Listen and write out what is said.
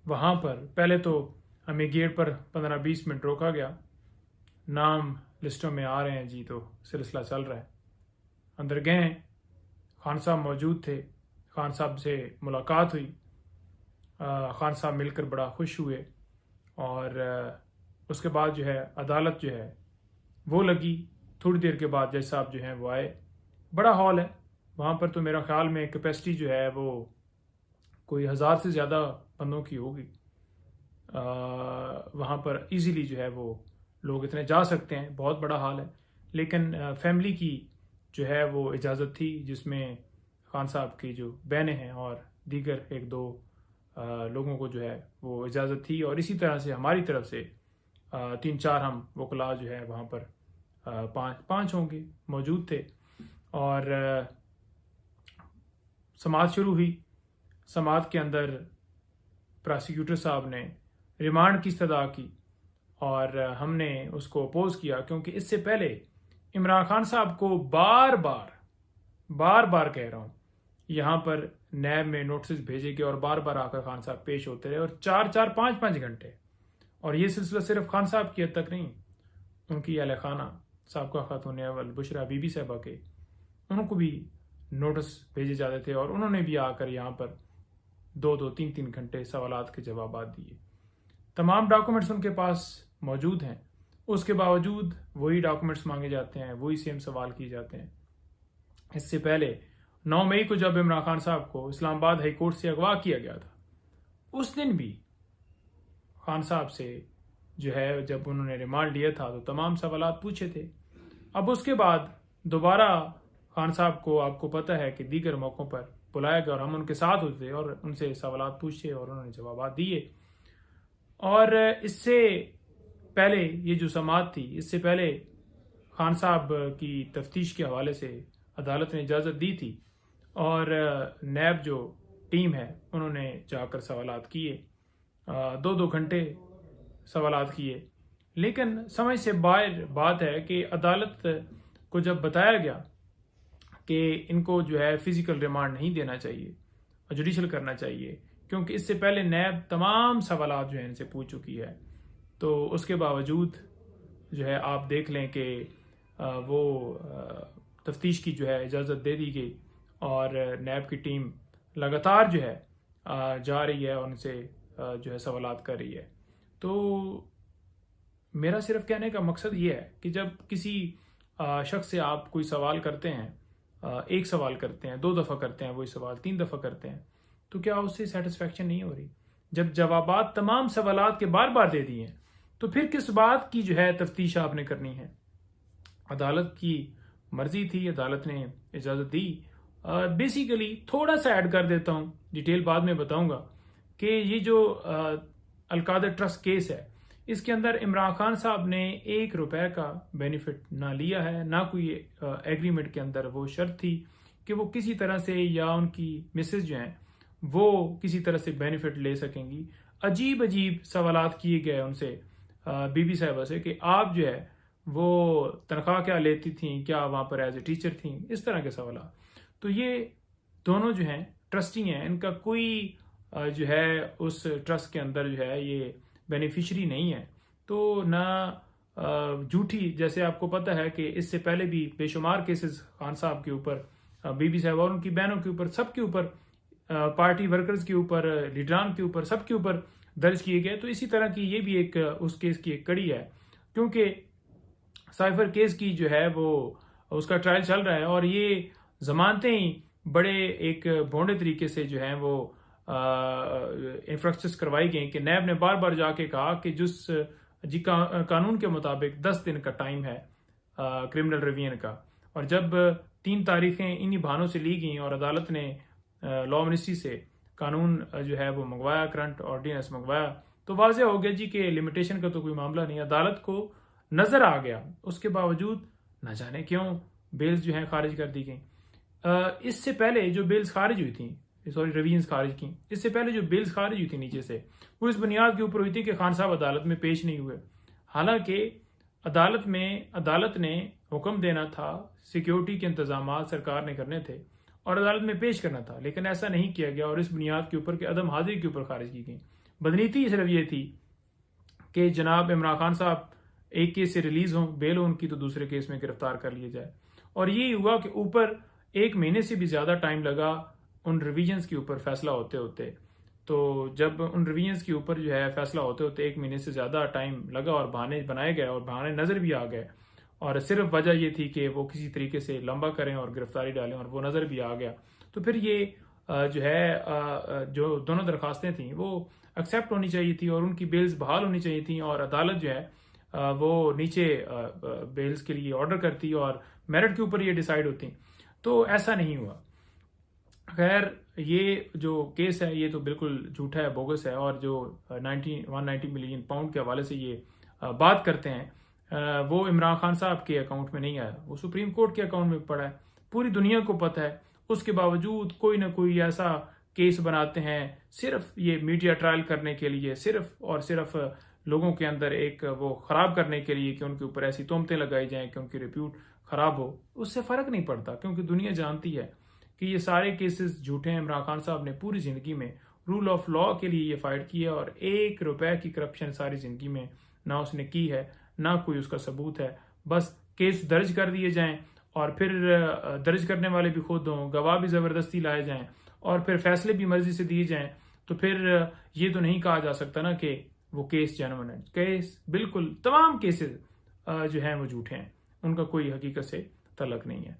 वहाँ पर पहले तो हमें गेट पर 15-20 मिनट रोका गया। नाम लिस्टों में आ रहे हैं जी, तो सिलसिला चल रहा है। अंदर गए, खान साहब मौजूद थे, खान साहब से मुलाकात हुई। खान साहब मिलकर बड़ा खुश हुए और उसके बाद जो है अदालत जो है वो लगी। थोड़ी देर के बाद जज साहब जो हैं वो आए। बड़ा हॉल है वहाँ पर, तो मेरा ख्याल में कैपेसिटी जो है वो कोई 1000 से ज़्यादा बंदों की होगी। वहाँ पर इजीली जो है वो लोग इतने जा सकते हैं, बहुत बड़ा हॉल है। लेकिन फैमिली की जो है वो इजाज़त थी, जिसमें खान साहब की जो बहनें हैं और दीगर 1-2 लोगों को जो है वो इजाज़त थी। और इसी तरह से हमारी तरफ से 3-4 हम वकला जो है वहाँ पर 5 होंगे मौजूद थे। और समाअत शुरू हुई। समाअत के अंदर प्रोसिक्यूटर साहब ने रिमांड की इस्तदा की और हमने उसको अपोज किया, क्योंकि इससे पहले इमरान खान साहब को बार बार कह रहा हूँ, यहाँ पर नैब में नोटिस भेजे गए और बार बार आकर खान साहब पेश होते रहे और 4-5 घंटे। और ये सिलसिला सिर्फ खान साहब की हद तक नहीं, उनकी अहले खाना साबका खातून अव्वल बुशरा बीबी साहबा के, उनको भी नोटिस भेजे जाते थे और उन्होंने भी आकर यहाँ पर 2-2, 3-3 घंटे सवालात के जवाब दिए। तमाम डॉक्यूमेंट्स उनके पास मौजूद हैं, उसके बावजूद वही डॉक्यूमेंट्स मांगे जाते हैं, वही सेम सवाल किए जाते हैं। इससे पहले 9 मई को जब इमरान खान साहब को इस्लामाबाद हाई कोर्ट से अगवा किया गया था, उस दिन भी खान साहब से जो है जब उन्होंने रिमांड लिया था तो तमाम सवालात पूछे थे। अब उसके बाद दोबारा खान साहब को, आपको पता है कि दीगर मौक़ों पर बुलाया गया और हम उनके साथ होते और उनसे सवालात पूछे और उन्होंने जवाब दिए। और इससे पहले ये जो समाअत थी, इससे पहले खान साहब की तफ्तीश के हवाले से अदालत ने इजाज़त दी थी और नैब जो टीम है उन्होंने जाकर सवालात किए, 2-2 घंटे सवालात किए। लेकिन समझ से बाहर बात है कि अदालत को जब बताया गया कि इनको जो है फिजिकल रिमांड नहीं देना चाहिए और जुडिशल करना चाहिए, क्योंकि इससे पहले नैब तमाम सवालात जो है इनसे पूछ चुकी है, तो उसके बावजूद जो है आप देख लें कि वो तफ्तीश की जो है इजाज़त दे दी गई और नैब की टीम लगातार जो है जा रही है और उनसे जो है सवालात कर रही है। तो मेरा सिर्फ कहने का मकसद ये है कि जब किसी शख्स से आप कोई सवाल करते हैं, एक सवाल करते हैं, 2 दफ़ा करते हैं वही सवाल, 3 दफ़ा करते हैं, तो क्या उससे सेटिस्फेक्शन नहीं हो रही? जब जवाबात तमाम सवालात के बार बार दे दिए हैं, तो फिर किस बात की जो है तफ्तीश आपने करनी है? अदालत की मर्जी थी, अदालत ने इजाज़त दी। बेसिकली थोड़ा सा ऐड कर देता हूँ, डिटेल बाद में बताऊंगा कि ये जो अलकादर ट्रस्ट केस है, इसके अंदर इमरान खान साहब ने 1 रुपए का बेनिफिट ना लिया है, ना कोई एग्रीमेंट के अंदर वो शर्त थी कि वो किसी तरह से या उनकी मिसेज जो हैं वो किसी तरह से बेनिफिट ले सकेंगी। अजीब अजीब सवालात किए गए उनसे, बीबी साहिबा से, कि आप जो है वो तनख्वाह क्या लेती थी, क्या वहाँ पर एज ए टीचर थी, इस तरह के सवाल। तो ये दोनों जो हैं ट्रस्टी हैं, इनका कोई जो है उस ट्रस्ट के अंदर जो है ये बेनिफिशरी नहीं है। तो ना झूठी, जैसे आपको पता है कि इससे पहले भी बेशुमार केसेस खान साहब के ऊपर, बीबी साहब और उनकी बहनों के ऊपर, सबके ऊपर, पार्टी वर्कर्स के ऊपर, लीडरान के ऊपर, सबके ऊपर दर्ज किए गए। तो इसी तरह की ये भी एक उस केस की एक कड़ी है, क्योंकि साइफर केस की जो है वो उसका ट्रायल चल रहा है और ये जमानतें ही बड़े एक भोंडे तरीके से जो है वो इंफ्रास्ट्रक्चर करवाई गई कि नैब ने बार बार जाके कहा कि जिस कानून के मुताबिक 10 दिन का टाइम है क्रिमिनल रिवीजन का, और जब 3 तारीखें इन्हीं बहानों से ली गई और अदालत ने लॉ मिनिस्ट्री से कानून जो है वो मंगवाया, करंट ऑर्डिनेंस मंगवाया, तो वाजह हो गया जी कि लिमिटेशन का तो कोई मामला नहीं। अदालत को नजर आ गया, उसके बावजूद न जाने क्यों बेल्स जो है खारिज कर दी गई। इससे पहले जो बेल्स खारिज हुई थी, सॉरी रिवीजन खारिज की, इससे पहले जो बिल्स खारिज हुई थी नीचे से, वो इस बुनियाद के ऊपर हुई थी कि खान साहब अदालत में पेश नहीं हुए। हालांकि अदालत ने हुक्म देना था, सिक्योरिटी के इंतजाम सरकार ने करने थे और अदालत में पेश करना था, लेकिन ऐसा नहीं किया गया और इस बुनियाद के ऊपर कि अदम हाजिरी के ऊपर खारिज की गई। बदनीति सिर्फ ये थी कि जनाब इमरान खान साहब एक केस से रिलीज हों, बेल हो उनकी, तो दूसरे केस में गिरफ्तार कर लिया जाए। और ये हुआ कि ऊपर 1 महीने से भी ज़्यादा टाइम लगा उन रिविजन्स के ऊपर फैसला होते होते। तो जब उन रिविजन्स के ऊपर जो है फैसला होते होते 1 महीने से ज़्यादा टाइम लगा और बहाने बनाए गए और बहाने नज़र भी आ गए, और सिर्फ वजह ये थी कि वो किसी तरीके से लंबा करें और गिरफ्तारी डालें, और वो नज़र भी आ गया। तो फिर ये जो है जो दोनों दरखास्तें थी वो एक्सेप्ट होनी चाहिए थी और उनकी बेल्स बहाल होनी चाहिए थी, और अदालत जो है वो नीचे बेल्स के लिए ऑर्डर करती और मेरिट के ऊपर ये डिसाइड होती। तो ऐसा नहीं हुआ। खैर, ये जो केस है ये तो बिल्कुल झूठा है, बोगस है, और जो 190 मिलियन पाउंड के हवाले से ये बात करते हैं वो इमरान खान साहब के अकाउंट में नहीं आया, वो सुप्रीम कोर्ट के अकाउंट में पड़ा है। पूरी दुनिया को पता है, उसके बावजूद कोई ना कोई ऐसा केस बनाते हैं सिर्फ ये मीडिया ट्रायल करने के लिए, सिर्फ और सिर्फ लोगों के अंदर एक वो खराब करने के लिए कि उनके ऊपर ऐसी तोहमतें लगाई जाएं कि उनकी रिप्यूट खराब हो। उससे फर्क नहीं पड़ता, क्योंकि दुनिया जानती है कि ये सारे केसेस झूठे हैं। इमरान खान साहब ने पूरी जिंदगी में रूल ऑफ लॉ के लिए ये फाइट की है, और 1 रुपए की करप्शन सारी जिंदगी में ना उसने की है, ना कोई उसका सबूत है। बस केस दर्ज कर दिए जाएं, और फिर दर्ज करने वाले भी खुद हों, गवाह भी जबरदस्ती लाए जाएं, और फिर फैसले भी मर्जी से दिए जाएं, तो फिर ये तो नहीं कहा जा सकता ना कि वो केस जेन्युइन है। केस बिल्कुल तमाम केसेस जो हैं वो झूठे हैं, उनका कोई हकीकत से तल्लुक नहीं है।